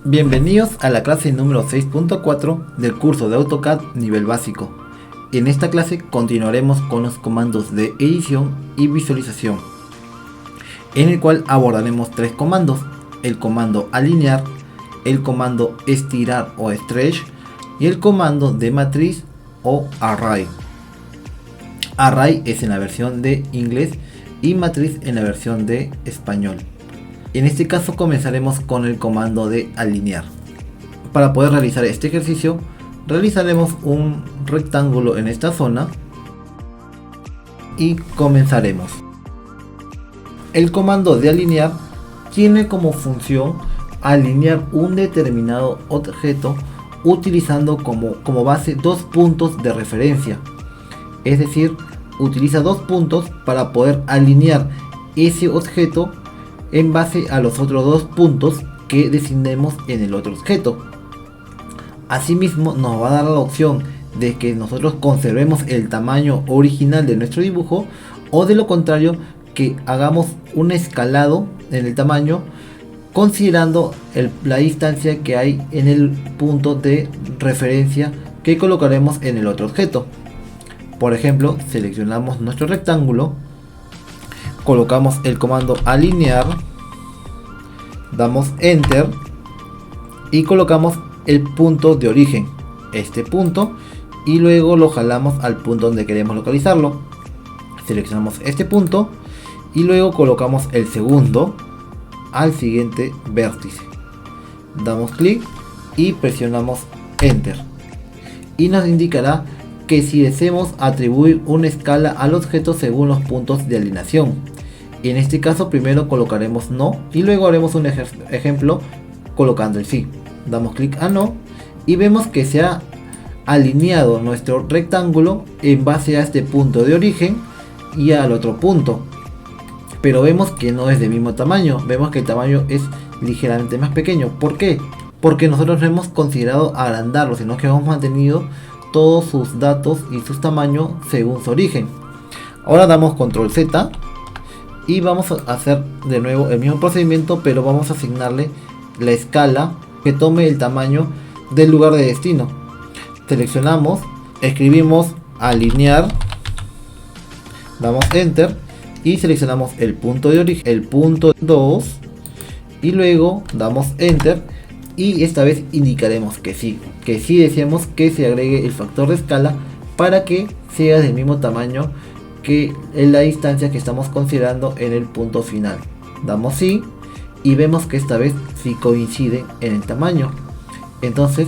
Bienvenidos a la clase número 6.4 del curso de AutoCAD nivel básico. En esta clase continuaremos con los comandos de edición y visualización, en el cual abordaremos tres comandos: el comando alinear, el comando estirar o stretch y el comando de matriz o array. Array es en la versión de inglés y matriz en la versión de español. En este caso comenzaremos con el comando de alinear. Para poder realizar este ejercicio, realizaremos un rectángulo en esta zona y comenzaremos. El comando de alinear tiene como función alinear un determinado objeto utilizando como base dos puntos de referencia. Es decir, utiliza dos puntos para poder alinear ese objeto en base a los otros dos puntos que designemos en el otro objeto. Asimismo, nos va a dar la opción de que nosotros conservemos el tamaño original de nuestro dibujo, o de lo contrario que hagamos un escalado en el tamaño considerando la distancia que hay en el punto de referencia que colocaremos en el otro objeto. Por ejemplo, seleccionamos nuestro rectángulo, colocamos el comando alinear, damos enter y colocamos el punto de origen, este punto, y luego lo jalamos al punto donde queremos localizarlo. Seleccionamos este punto y luego colocamos el segundo al siguiente vértice. Damos clic y presionamos enter y nos indicará que si deseamos atribuir una escala al objeto según los puntos de alineación. En este caso primero colocaremos no y luego haremos un ejemplo colocando el sí. Damos clic a no y vemos que se ha alineado nuestro rectángulo en base a este punto de origen y al otro punto, pero vemos que no es del mismo tamaño. Vemos que el tamaño es ligeramente más pequeño. ¿Por qué? Porque nosotros no hemos considerado agrandarlo, sino que hemos mantenido todos sus datos y sus tamaños según su origen. Ahora damos control Z y vamos a hacer de nuevo el mismo procedimiento, pero vamos a asignarle la escala que tome el tamaño del lugar de destino. Seleccionamos, escribimos alinear, damos enter y seleccionamos el punto de origen, el punto 2, y luego damos enter y esta vez indicaremos que sí deseamos que se agregue el factor de escala para que sea del mismo tamaño que en la distancia que estamos considerando en el punto final. Damos sí y vemos que esta vez sí coincide en el tamaño. Entonces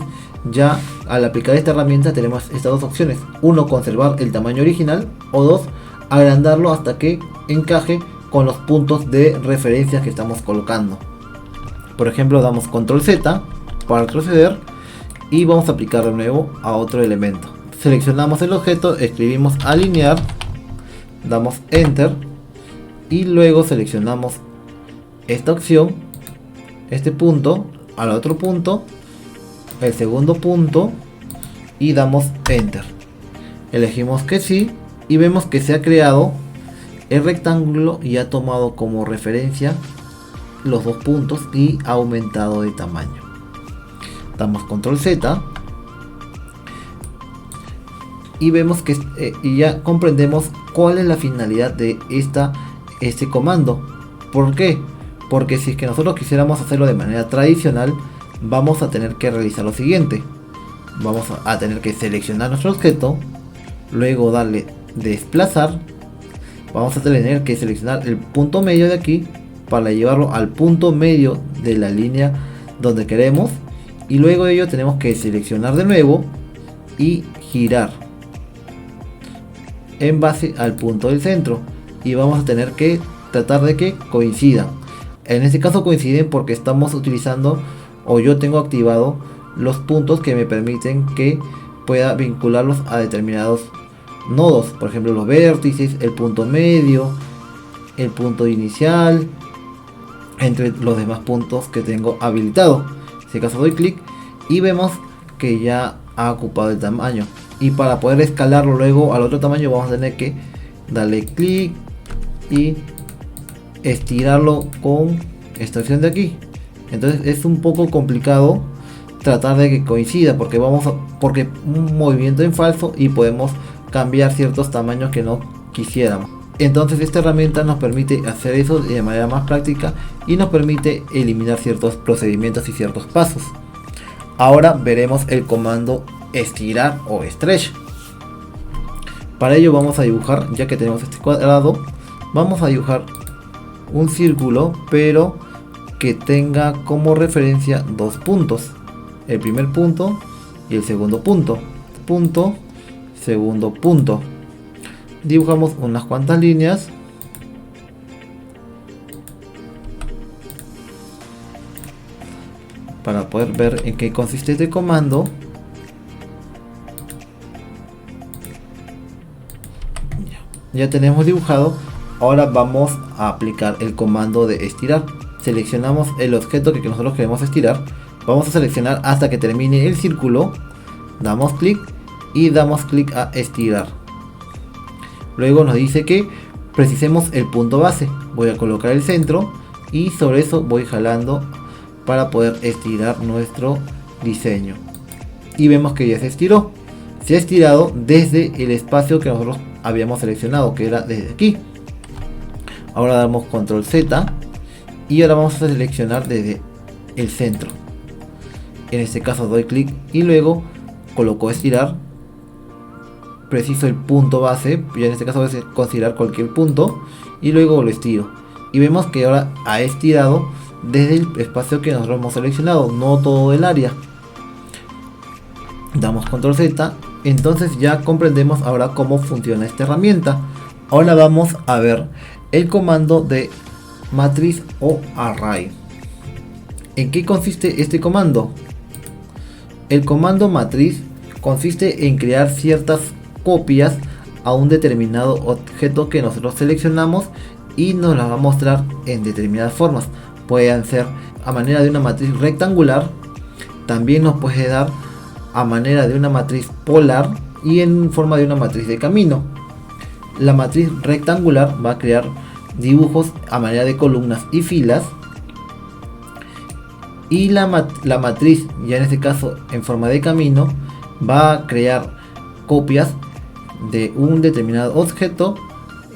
ya al aplicar esta herramienta tenemos estas dos opciones: uno, conservar el tamaño original, o dos, agrandarlo hasta que encaje con los puntos de referencia que estamos colocando. Por ejemplo, damos control Z para retroceder y vamos a aplicar de nuevo a otro elemento. Seleccionamos el objeto, escribimos alinear, damos enter y luego seleccionamos esta opción, este punto, al otro punto, el segundo punto y damos enter. Elegimos que sí y vemos que se ha creado el rectángulo y ha tomado como referencia los dos puntos y ha aumentado de tamaño. Damos control Z y vemos que y ya comprendemos cuál es la finalidad de este comando. ¿Por qué? Porque si es que nosotros quisiéramos hacerlo de manera tradicional, vamos a tener que realizar lo siguiente: vamos a tener que seleccionar nuestro objeto, luego darle desplazar, vamos a tener que seleccionar el punto medio de aquí para llevarlo al punto medio de la línea donde queremos, y luego de ello tenemos que seleccionar de nuevo y girar en base al punto del centro, y vamos a tener que tratar de que coincidan. En este caso coinciden porque estamos utilizando, o yo tengo activado, los puntos que me permiten que pueda vincularlos a determinados nodos, por ejemplo los vértices, el punto medio, el punto inicial, entre los demás puntos que tengo habilitado. En este caso doy clic y vemos que ya ha ocupado el tamaño, y para poder escalarlo luego al otro tamaño vamos a tener que darle clic y estirarlo con esta opción de aquí. Entonces es un poco complicado tratar de que coincida, porque porque un movimiento en falso y podemos cambiar ciertos tamaños que no quisiéramos. Entonces esta herramienta nos permite hacer eso de manera más práctica y nos permite eliminar ciertos procedimientos y ciertos pasos. Ahora veremos el comando estirar o stretch. Para ello vamos a dibujar, ya que tenemos este cuadrado, vamos a dibujar un círculo, pero que tenga como referencia dos puntos. El primer punto y el segundo punto. Punto, segundo punto. Dibujamos unas cuantas líneas. Para poder ver en qué consiste este comando. Ya tenemos dibujado. Ahora vamos a aplicar el comando de estirar. Seleccionamos el objeto que nosotros queremos estirar. Vamos a seleccionar hasta que termine el círculo. Damos clic y damos clic a estirar. Luego nos dice que precisemos el punto base. Voy a colocar el centro y sobre eso voy jalando para poder estirar nuestro diseño. Y vemos que ya se estiró. Se ha estirado desde el espacio que nosotros habíamos seleccionado, que era desde aquí. Ahora damos control Z y ahora vamos a seleccionar desde el centro. En este caso doy clic y luego coloco estirar. Preciso el punto base, y en este caso voy a considerar cualquier punto y luego lo estiro. Y vemos que ahora ha estirado desde el espacio que nosotros hemos seleccionado, no todo el área. Damos control Z. Entonces ya comprendemos ahora cómo funciona esta herramienta. Ahora vamos a ver el comando de matriz o array. ¿En qué consiste este comando? El comando matriz consiste en crear ciertas copias a un determinado objeto que nosotros seleccionamos y nos las va a mostrar en determinadas formas. Pueden ser a manera de una matriz rectangular, también nos puede dar a manera de una matriz polar y en forma de una matriz de camino. La matriz rectangular va a crear dibujos a manera de columnas y filas, y la matriz, ya en este caso en forma de camino, va a crear copias de un determinado objeto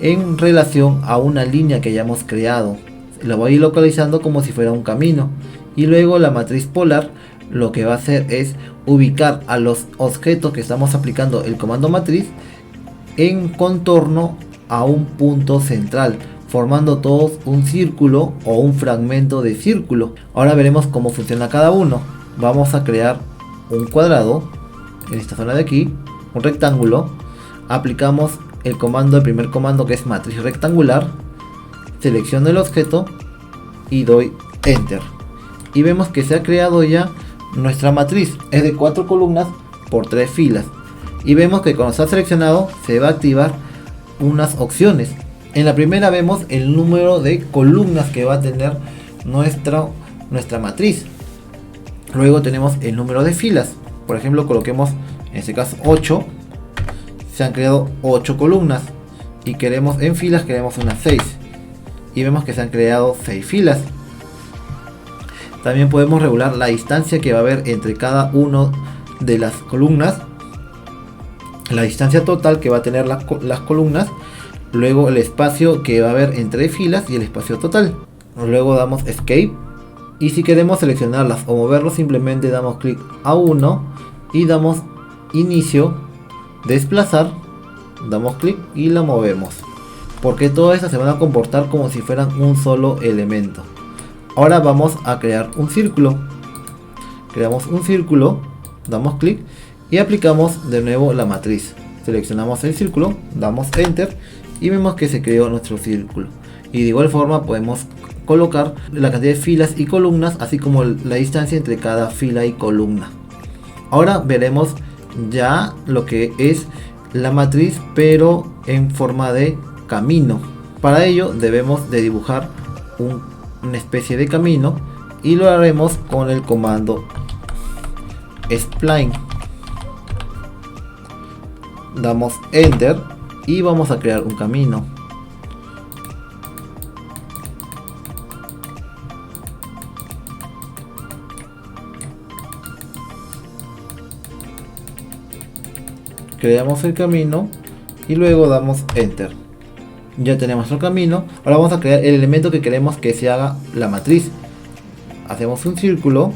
en relación a una línea que hayamos creado. Lo voy a ir localizando como si fuera un camino. Y luego la matriz polar lo que va a hacer es ubicar a los objetos que estamos aplicando el comando matriz en contorno a un punto central, formando todos un círculo o un fragmento de círculo. Ahora veremos cómo funciona cada uno. Vamos a crear un cuadrado en esta zona de aquí, un rectángulo. Aplicamos el primer comando, que es matriz rectangular. Selecciono el objeto y doy enter. Y vemos que se ha creado ya nuestra matriz. Es de 4 columnas por 3 filas. Y vemos que cuando está seleccionado se va a activar unas opciones. En la primera vemos el número de columnas que va a tener nuestra matriz. Luego tenemos el número de filas. Por ejemplo, coloquemos en este caso 8. Se han creado 8 columnas. Y queremos en filas, queremos unas 6. Y vemos que se han creado 6 filas. También podemos regular la distancia que va a haber entre cada uno de las columnas. La distancia total que va a tener las columnas. Luego el espacio que va a haber entre filas y el espacio total. Luego damos escape. Y si queremos seleccionarlas o moverlos, simplemente damos clic a uno y damos inicio, desplazar. Damos clic y la movemos, porque todas estas se van a comportar como si fueran un solo elemento. Ahora vamos a crear un círculo. Creamos un círculo, damos clic y aplicamos de nuevo la matriz. Seleccionamos el círculo, damos enter y vemos que se creó nuestro círculo. Y de igual forma podemos colocar la cantidad de filas y columnas, así como la distancia entre cada fila y columna. Ahora veremos ya lo que es la matriz, pero en forma de camino. Para ello debemos de dibujar una especie de camino, y lo haremos con el comando spline. Damos enter y vamos a crear un camino. creamos el camino y luego damos enter. Ya tenemos el camino. Ahora vamos a crear el elemento que queremos que se haga la matriz. Hacemos un círculo.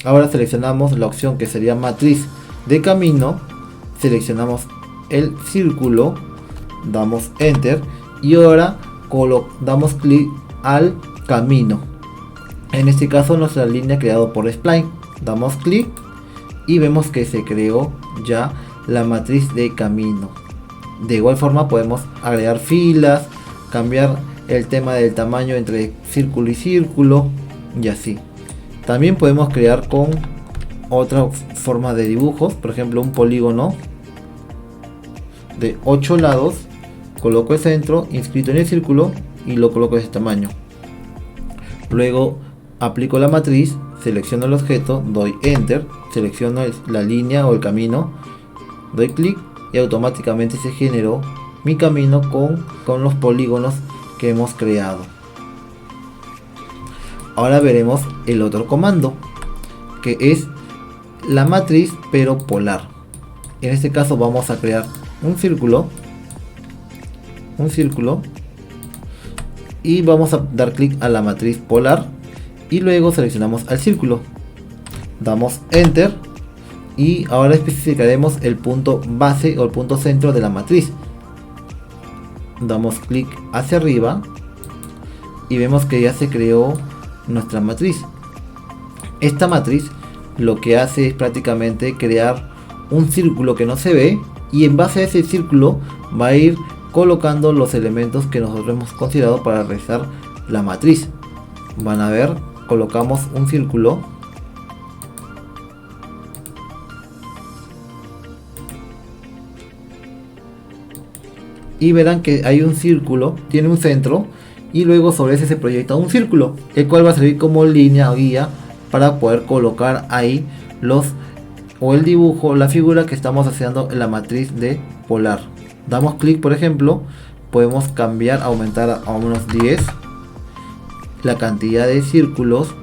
Ahora seleccionamos la opción que sería matriz de camino. Seleccionamos el círculo. Damos enter. Y ahora damos clic al camino. En este caso nuestra línea creado por Spline. Damos clic y vemos que se creó ya la matriz de camino. De igual forma podemos agregar filas, cambiar el tema del tamaño entre círculo y círculo y así. También podemos crear con otra forma de dibujos, por ejemplo un polígono de 8 lados, coloco el centro inscrito en el círculo y lo coloco de este tamaño. Luego aplico la matriz, selecciono el objeto, doy enter, selecciono la línea o el camino, doy clic y automáticamente se generó mi camino con los polígonos que hemos creado. Ahora veremos el otro comando, que es la matriz pero polar. En este caso vamos a crear un círculo y vamos a dar clic a la matriz polar y luego seleccionamos al círculo, damos enter y ahora especificaremos el punto base o el punto centro de la matriz. Damos clic hacia arriba y vemos que ya se creó nuestra matriz. Esta matriz lo que hace es prácticamente crear un círculo que no se ve y en base a ese círculo va a ir colocando los elementos que nosotros hemos considerado para realizar la matriz. Van a ver, colocamos un círculo y verán que hay un círculo, tiene un centro y luego sobre ese se proyecta un círculo, el cual va a servir como línea o guía para poder colocar ahí el dibujo, la figura que estamos haciendo en la matriz de polar. Damos clic, por ejemplo, podemos cambiar, aumentar a unos 10 la cantidad de círculos.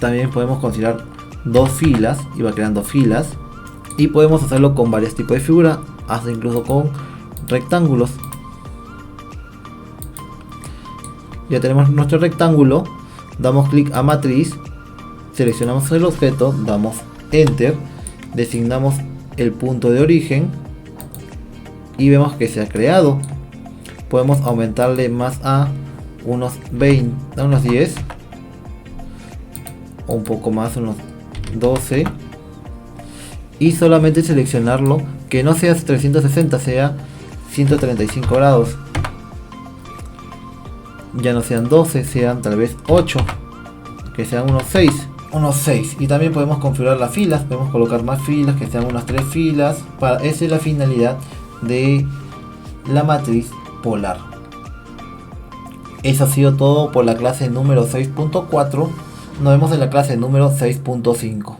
También podemos considerar 2 filas y va creando filas, y podemos hacerlo con varios tipos de figuras, hasta incluso con rectángulos. Ya tenemos nuestro rectángulo, damos clic a matriz, seleccionamos el objeto, damos enter, designamos el punto de origen y vemos que se ha creado. Podemos aumentarle más a unos 20, a unos 10 o un poco más, unos 12, y solamente seleccionarlo que no sea 360, sea 135 grados. Ya no sean 12, sean tal vez 8, que sean unos 6, y también podemos configurar las filas, podemos colocar más filas, que sean unas 3 filas. Esa es la finalidad de la matriz polar. Eso ha sido todo por la clase número 6.4. Nos vemos en la clase número 6.5.